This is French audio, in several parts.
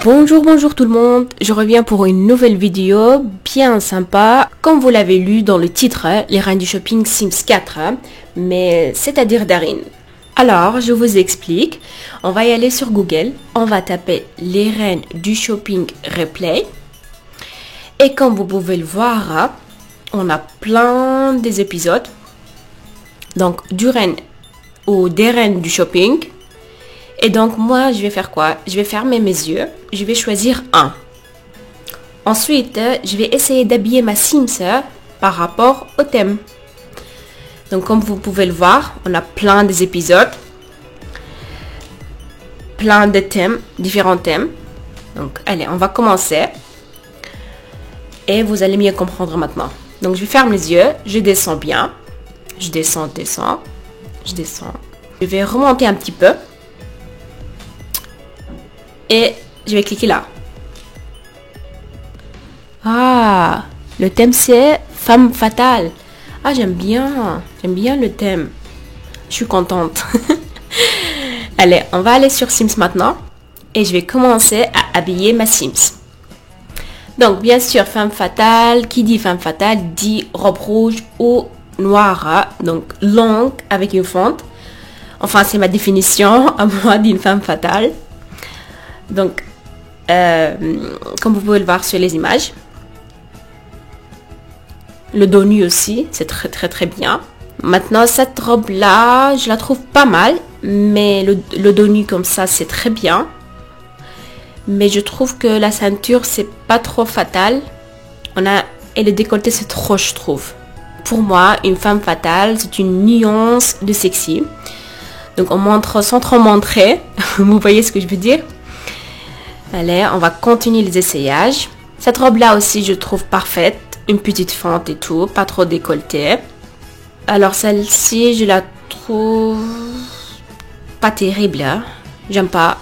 Bonjour tout le monde, je reviens pour une nouvelle vidéo bien sympa. Comme vous l'avez lu dans le titre, les reines du shopping Sims 4, mais c'est-à-dire Darin. Alors, je vous explique. On va y aller sur Google, on va taper les reines du shopping replay. Et comme vous pouvez le voir, on a plein des épisodes. Donc, du reine ou des reines du shopping. Et donc, moi, je vais faire quoi? Je vais fermer mes yeux. Je vais choisir un. Ensuite, je vais essayer d'habiller ma Sims par rapport au thème. Donc, comme vous pouvez le voir, on a plein des épisodes. Plein de thèmes, différents thèmes. Donc, allez, on va commencer. Et vous allez mieux comprendre maintenant. Donc, je ferme les yeux. Je descends bien. Je descends. Je descends. Je vais remonter un petit peu. Et je vais cliquer là. Ah, le thème c'est femme fatale. Ah, j'aime bien le thème. Je suis contente. Allez, on va aller sur Sims maintenant. Et je vais commencer à habiller ma Sims. Donc, bien sûr, femme fatale. Qui dit femme fatale dit robe rouge ou noire. Donc, longue avec une fente. Enfin, c'est ma définition à moi d'une femme fatale. Donc, comme vous pouvez le voir sur les images, le dos nu aussi, c'est très bien. Maintenant, cette robe-là, je la trouve pas mal, mais le dos nu comme ça, c'est très bien. Mais je trouve que la ceinture, c'est pas trop fatal. Et le décolleté, c'est trop, je trouve. Pour moi, une femme fatale, c'est une nuance de sexy. Donc, on montre sans trop montrer. Vous voyez ce que je veux dire? Allez, on va continuer les essayages. Cette robe-là aussi, je trouve parfaite. Une petite fente et tout, pas trop décolletée. Alors celle-ci, je la trouve pas terrible. Hein? J'aime pas.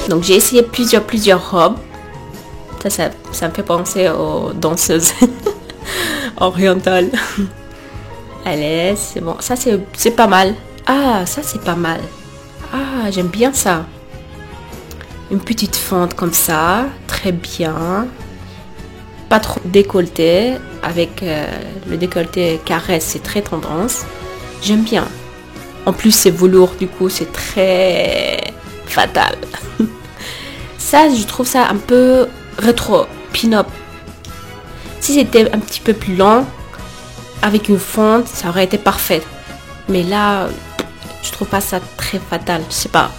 Donc j'ai essayé plusieurs robes. Ça me fait penser aux danseuses orientales. Allez, c'est bon. Ça, c'est pas mal. Ah, ça, c'est pas mal. Ah, j'aime bien ça. Une petite fente comme ça. Très bien. Pas trop décolleté. Avec le décolleté caresse, c'est très tendance. J'aime bien. En plus, c'est velours. Du coup, c'est très fatal. Ça, je trouve ça un peu rétro, pin-up. Si c'était un petit peu plus long, avec une fonte, ça aurait été parfait. Mais là, je trouve pas ça très fatal. Je sais pas.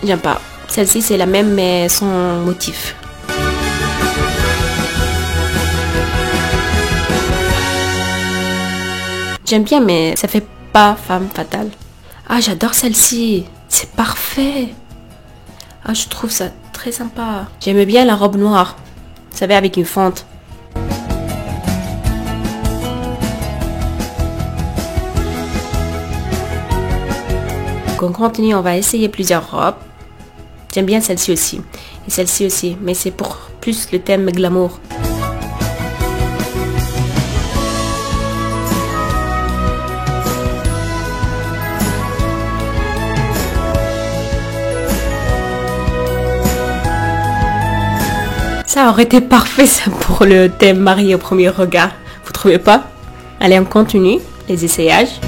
J'aime pas. Celle-ci, c'est la même, mais sans motif. J'aime bien, mais ça fait pas femme fatale. Ah, j'adore celle-ci. C'est parfait. Ah, je trouve ça très sympa. J'aime bien la robe noire. Vous savez, avec une fente. Donc on continue, on va essayer plusieurs robes. J'aime bien celle-ci aussi. Et celle-ci aussi. Mais c'est pour plus le thème glamour. Ça aurait été parfait ça pour le thème marié au premier regard. Vous trouvez pas? Allez, on continue les essayages.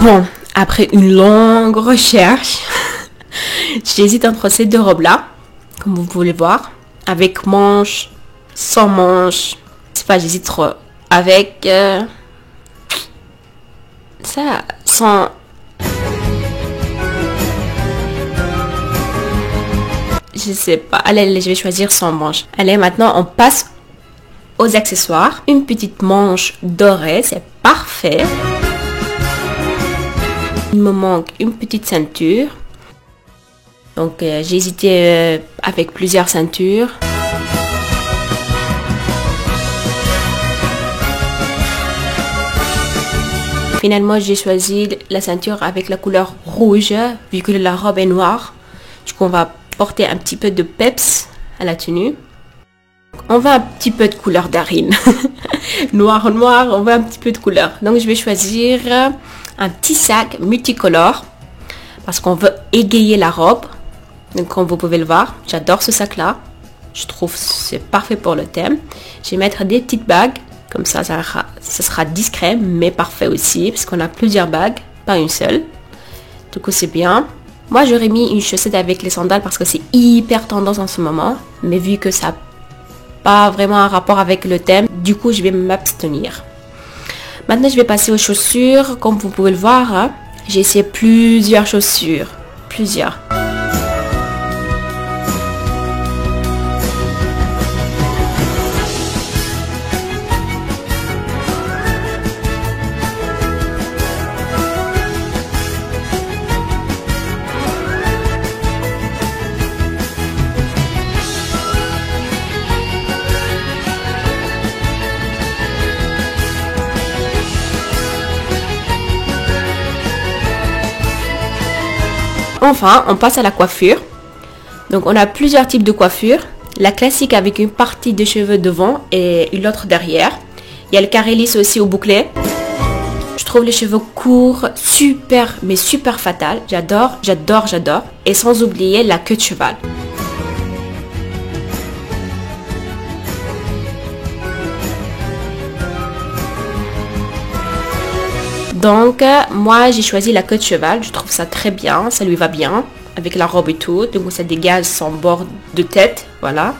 Bon, après une longue recherche, j'hésite entre ces deux robes-là, comme vous pouvez le voir, avec manches, sans manches. Je sais pas, j'hésite trop. Avec ça, sans. Je sais pas. Allez, je vais choisir sans manches. Allez, maintenant on passe aux accessoires, une petite manche dorée, c'est parfait. Il me manque une petite ceinture. Donc j'ai hésité avec plusieurs ceintures. Finalement, j'ai choisi la ceinture avec la couleur rouge, vu que la robe est noire. Du coup, on va porter un petit peu de peps à la tenue. On veut un petit peu de couleur d'Arine. Noir, noir, on veut un petit peu de couleur. Donc, je vais choisir un petit sac multicolore parce qu'on veut égayer la robe. Donc, comme vous pouvez le voir, j'adore ce sac-là. Je trouve que c'est parfait pour le thème. Je vais mettre des petites bagues. Comme ça sera discret, mais parfait aussi, parce qu'on a plusieurs bagues, pas une seule. Du coup, c'est bien. Moi, j'aurais mis une chaussette avec les sandales parce que c'est hyper tendance en ce moment. Mais vu que ça n'a pas vraiment un rapport avec le thème, du coup, je vais m'abstenir. Maintenant, je vais passer aux chaussures. Comme vous pouvez le voir, hein, j'ai essayé plusieurs chaussures. Plusieurs. Enfin, on passe à la coiffure. Donc, on a plusieurs types de coiffure. La classique avec une partie de cheveux devant et une autre derrière. Il y a le carré lisse aussi au bouclé. Je trouve les cheveux courts super, mais super fatal. J'adore, j'adore, j'adore. Et sans oublier la queue de cheval. Donc, moi, j'ai choisi la queue de cheval. Je trouve ça très bien. Ça lui va bien. Avec la robe et tout. Donc, ça dégage son bord de tête. Voilà.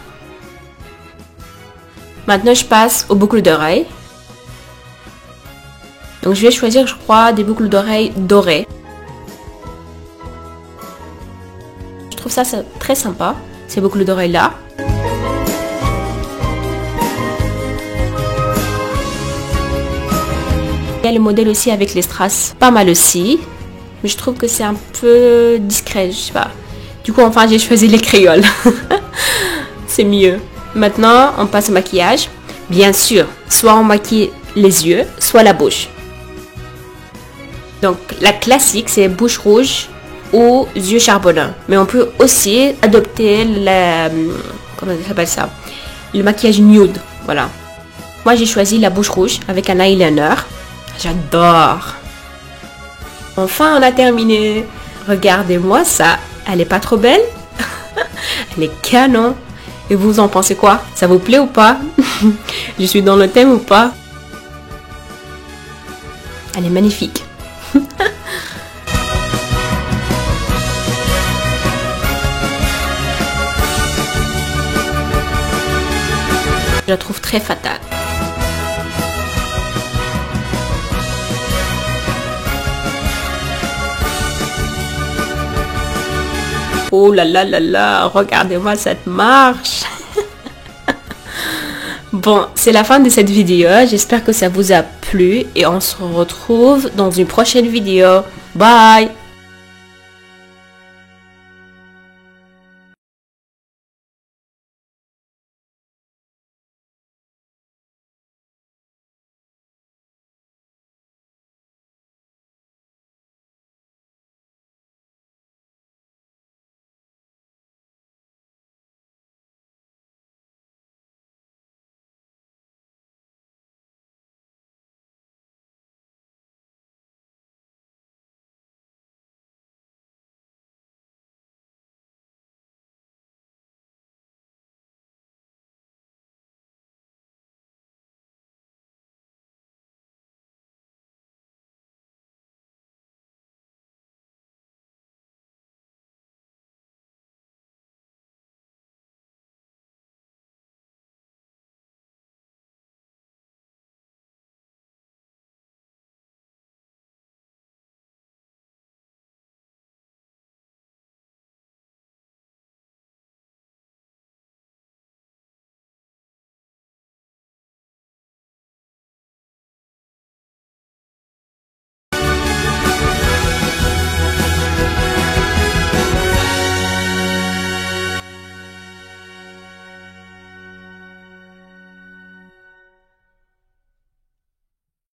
Maintenant, je passe aux boucles d'oreilles. Donc, je vais choisir, je crois, des boucles d'oreilles dorées. Je trouve ça très sympa. Ces boucles d'oreilles-là. Il y a le modèle aussi avec les strass, pas mal aussi. Mais je trouve que c'est un peu discret, je sais pas. Du coup, enfin, j'ai choisi les créoles. C'est mieux. Maintenant, on passe au maquillage. Bien sûr, soit on maquille les yeux, soit la bouche. Donc, la classique, c'est bouche rouge ou yeux charbonneux. Mais on peut aussi adopter comment ça s'appelle ça? Le maquillage nude, voilà. Moi, j'ai choisi la bouche rouge avec un eyeliner. J'adore. Enfin, on a terminé. Regardez-moi ça. Elle est pas trop belle? Elle est canon. Et vous en pensez quoi? Ça vous plaît ou pas? Je suis dans le thème ou pas? Elle est magnifique. Je la trouve très fatale. Oh là là là là, regardez-moi cette marche. Bon, c'est la fin de cette vidéo. J'espère que ça vous a plu et on se retrouve dans une prochaine vidéo. Bye!